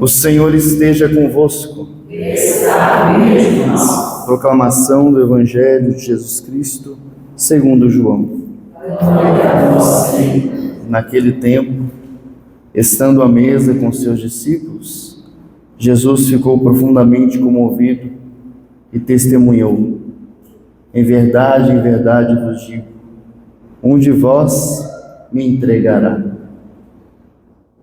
O Senhor esteja convosco. Está no meio de nós. Proclamação do Evangelho de Jesus Cristo, segundo João. Glória a vós, Senhor. Naquele tempo, estando à mesa com seus discípulos, Jesus ficou profundamente comovido e testemunhou: em verdade vos digo, um de vós me entregará.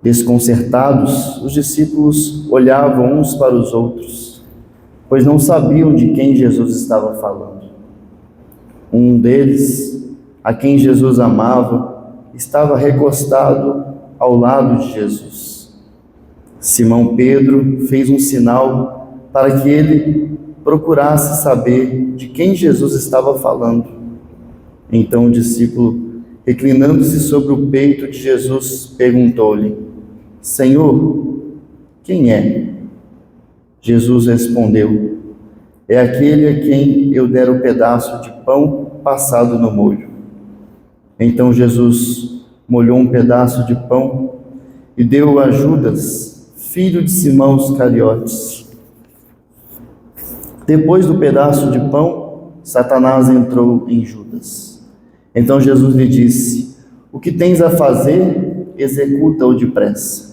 Desconcertados, os discípulos olhavam uns para os outros, pois não sabiam de quem Jesus estava falando. Um deles, a quem Jesus amava, estava recostado ao lado de Jesus. Simão Pedro fez um sinal para que ele procurasse saber de quem Jesus estava falando. Então o discípulo, reclinando-se sobre o peito de Jesus, perguntou-lhe: Senhor, quem é? Jesus respondeu: é aquele a quem eu der o pedaço de pão passado no molho. Então Jesus molhou um pedaço de pão e deu-o a Judas, filho de Simão Iscariotes. Depois do pedaço de pão, Satanás entrou em Judas. Então Jesus lhe disse: o que tens a fazer, executa-o depressa.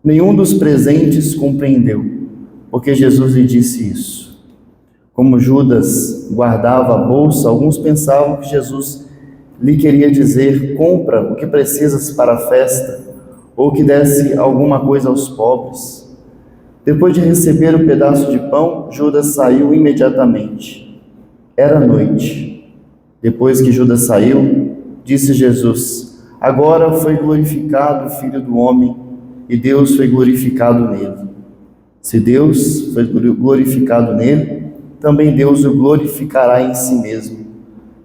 Nenhum dos presentes compreendeu, porque Jesus lhe disse isso. Como Judas guardava a bolsa, alguns pensavam que Jesus lhe queria dizer: compra o que precisas para a festa, ou que desse alguma coisa aos pobres. Depois de receber o pedaço de pão, Judas saiu imediatamente. Era noite. Depois que Judas saiu, disse Jesus: agora foi glorificado o Filho do Homem, e Deus foi glorificado nele. Se Deus foi glorificado nele, também Deus o glorificará em si mesmo,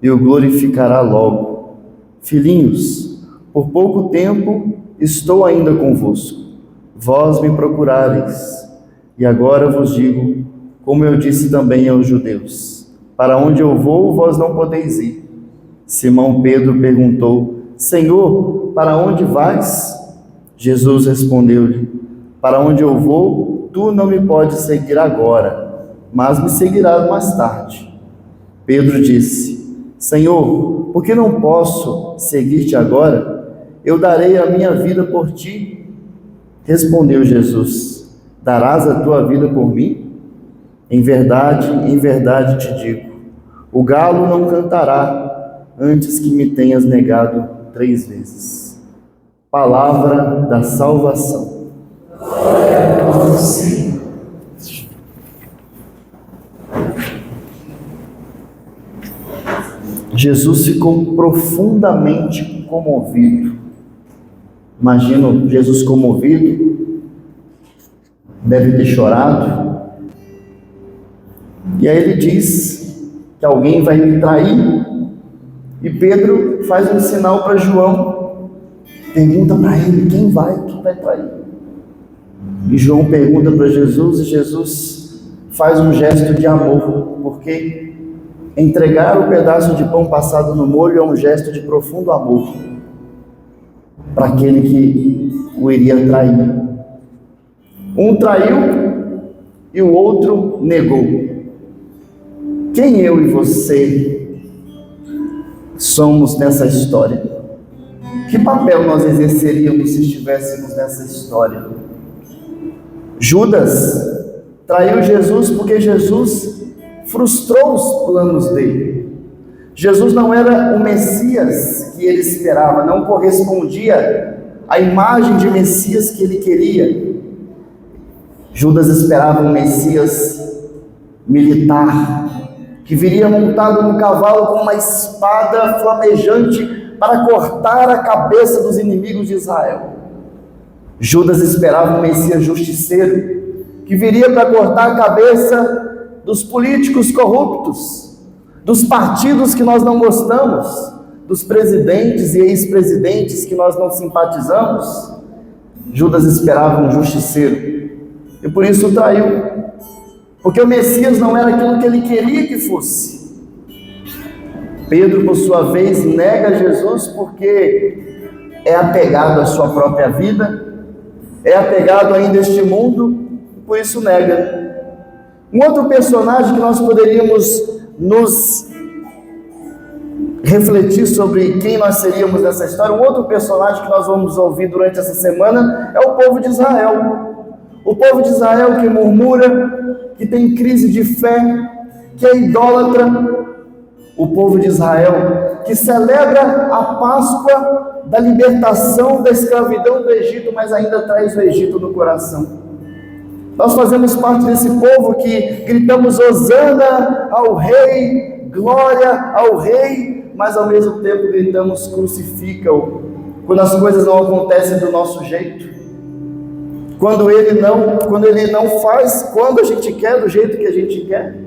e o glorificará logo. Filhinhos, por pouco tempo estou ainda convosco. Vós me procurareis. E agora vos digo, como eu disse também aos judeus: para onde eu vou, vós não podeis ir. Simão Pedro perguntou: Senhor, para onde vais? Jesus respondeu-lhe: para onde eu vou, tu não me podes seguir agora, mas me seguirás mais tarde. Pedro disse: Senhor, por que não posso seguir-te agora? Eu darei a minha vida por ti. Respondeu Jesus: darás a tua vida por mim? Em verdade te digo, o galo não cantará antes que me tenhas negado 3 vezes. Palavra da salvação. Glória a vós, Senhor. Jesus ficou profundamente comovido. Imagino Jesus comovido, deve ter chorado. E aí ele diz que alguém vai me trair. E Pedro faz um sinal para João. Pergunta para ele: quem vai trair? E João pergunta para Jesus, e Jesus faz um gesto de amor, porque entregar o pedaço de pão passado no molho é um gesto de profundo amor para aquele que o iria trair. Um traiu e o outro negou. Quem eu e você somos nessa história? Que papel nós exerceríamos se estivéssemos nessa história? Judas traiu Jesus porque Jesus frustrou os planos dele. Jesus não era o Messias que ele esperava, não correspondia à imagem de Messias que ele queria. Judas esperava um Messias militar, que viria montado no cavalo com uma espada flamejante para cortar a cabeça dos inimigos de Israel. Judas esperava um Messias justiceiro, que viria para cortar a cabeça dos políticos corruptos, dos partidos que nós não gostamos, dos presidentes e ex-presidentes que nós não simpatizamos. Judas esperava um justiceiro, e por isso o traiu, porque o Messias não era aquilo que ele queria que fosse. Pedro, por sua vez, nega Jesus porque é apegado à sua própria vida, é apegado ainda a este mundo e por isso nega. Um outro personagem que nós poderíamos nos refletir sobre quem nós seríamos nessa história, um outro personagem que nós vamos ouvir durante essa semana é o povo de Israel. O povo de Israel que murmura, que tem crise de fé, que é idólatra. O povo de Israel que celebra a Páscoa da libertação da escravidão do Egito, mas ainda traz o Egito no coração. Nós fazemos parte desse povo que gritamos hosana ao rei, glória ao rei, mas ao mesmo tempo gritamos crucifica-o, quando as coisas não acontecem do nosso jeito, quando ele não faz quando a gente quer, do jeito que a gente quer.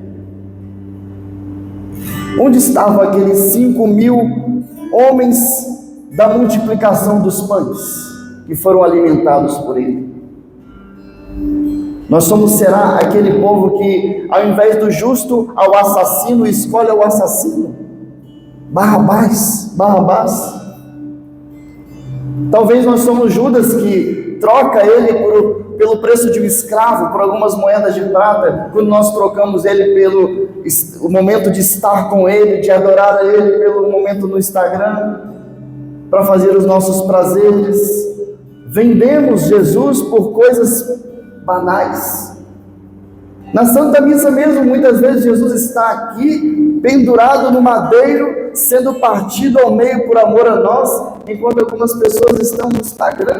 Onde estavam aqueles 5.000 homens da multiplicação dos pães que foram alimentados por ele? Nós será aquele povo que, ao invés do justo ao assassino, escolhe o assassino? Barrabás. Talvez nós somos Judas que troca ele pelo preço de um escravo, por algumas moedas de prata, quando nós trocamos ele pelo o momento de estar com ele, de adorar a ele, pelo momento no Instagram, para fazer os nossos prazeres. Vendemos Jesus por coisas banais. Na Santa Missa mesmo, muitas vezes Jesus está aqui, pendurado no madeiro, sendo partido ao meio por amor a nós, enquanto algumas pessoas estão no Instagram,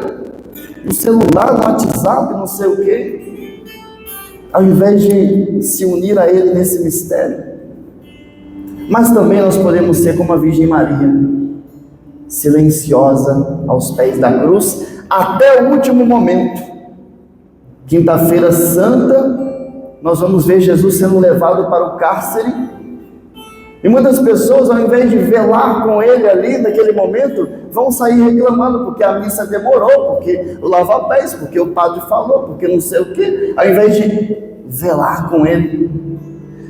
no celular, no WhatsApp, não sei o quê, ao invés de se unir a Ele nesse mistério. Mas também nós podemos ser como a Virgem Maria, silenciosa aos pés da cruz, até o último momento. Quinta-feira Santa, nós vamos ver Jesus sendo levado para o cárcere, e muitas pessoas, ao invés de velar com ele ali naquele momento, vão sair reclamando porque a missa demorou, porque o lava-pés, porque o padre falou, porque não sei o que, ao invés de velar com ele.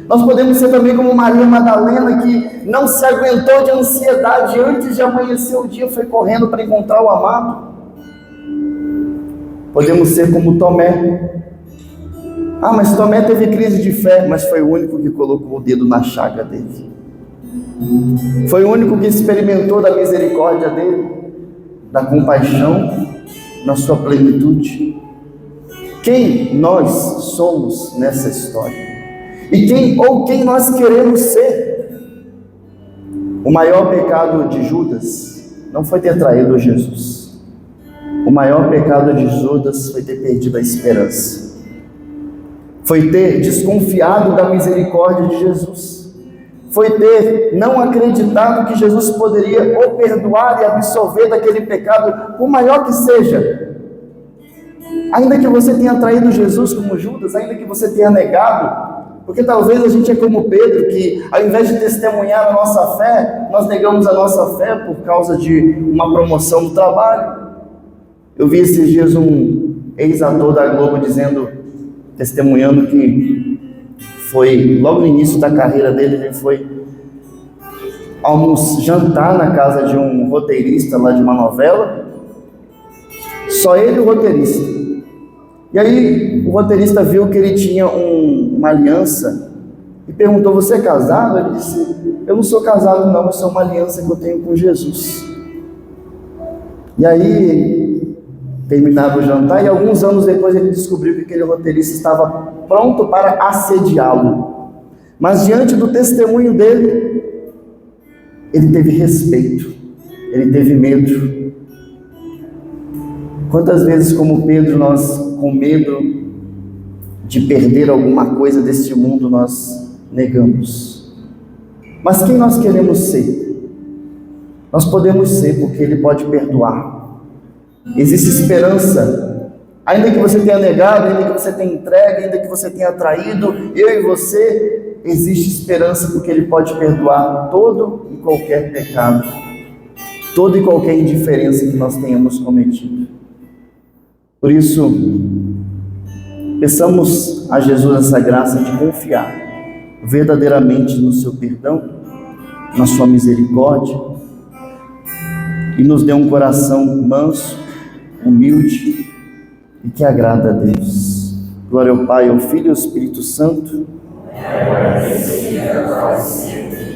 Nós podemos ser também como Maria Madalena, que não se aguentou de ansiedade, antes de amanhecer o dia foi correndo para encontrar o amado. Podemos ser como Tomé. Mas Tomé teve crise de fé, mas foi o único que colocou o dedo na chaga dele. Foi o único que experimentou da misericórdia dele, da compaixão, na sua plenitude. Quem nós somos nessa história? E quem nós queremos ser? O maior pecado de Judas não foi ter traído Jesus. O maior pecado de Judas foi ter perdido a esperança. Foi ter desconfiado da misericórdia de Jesus. Foi ter não acreditado que Jesus poderia o perdoar e absolver daquele pecado, por maior que seja. Ainda que você tenha traído Jesus como Judas, ainda que você tenha negado, porque talvez a gente é como Pedro, que ao invés de testemunhar a nossa fé, nós negamos a nossa fé por causa de uma promoção no trabalho. Eu vi esses dias um ex-ator da Globo testemunhando que foi, logo no início da carreira dele, ele foi jantar na casa de um roteirista lá de uma novela, só ele e o roteirista. E aí o roteirista viu que ele tinha uma aliança e perguntou: você é casado? Ele disse: eu não sou casado não, isso é uma aliança que eu tenho com Jesus. E aí terminava o jantar, e alguns anos depois ele descobriu que aquele roteirista estava pronto para assediá-lo. Mas diante do testemunho dele, ele teve respeito, ele teve medo. Quantas vezes, como Pedro, nós, com medo de perder alguma coisa deste mundo, nós negamos? Mas quem nós queremos ser? Nós podemos ser porque Ele pode perdoar. Existe esperança, ainda que você tenha negado, ainda que você tenha entregue, ainda que você tenha traído, eu e você, existe esperança porque Ele pode perdoar todo e qualquer pecado, toda e qualquer indiferença que nós tenhamos cometido. Por isso, peçamos a Jesus essa graça de confiar verdadeiramente no seu perdão, na sua misericórdia, e nos dê um coração manso, humilde e e que agrada a Deus. Glória ao Pai, ao Filho e ao Espírito Santo. Agora e sempre, agora e sempre.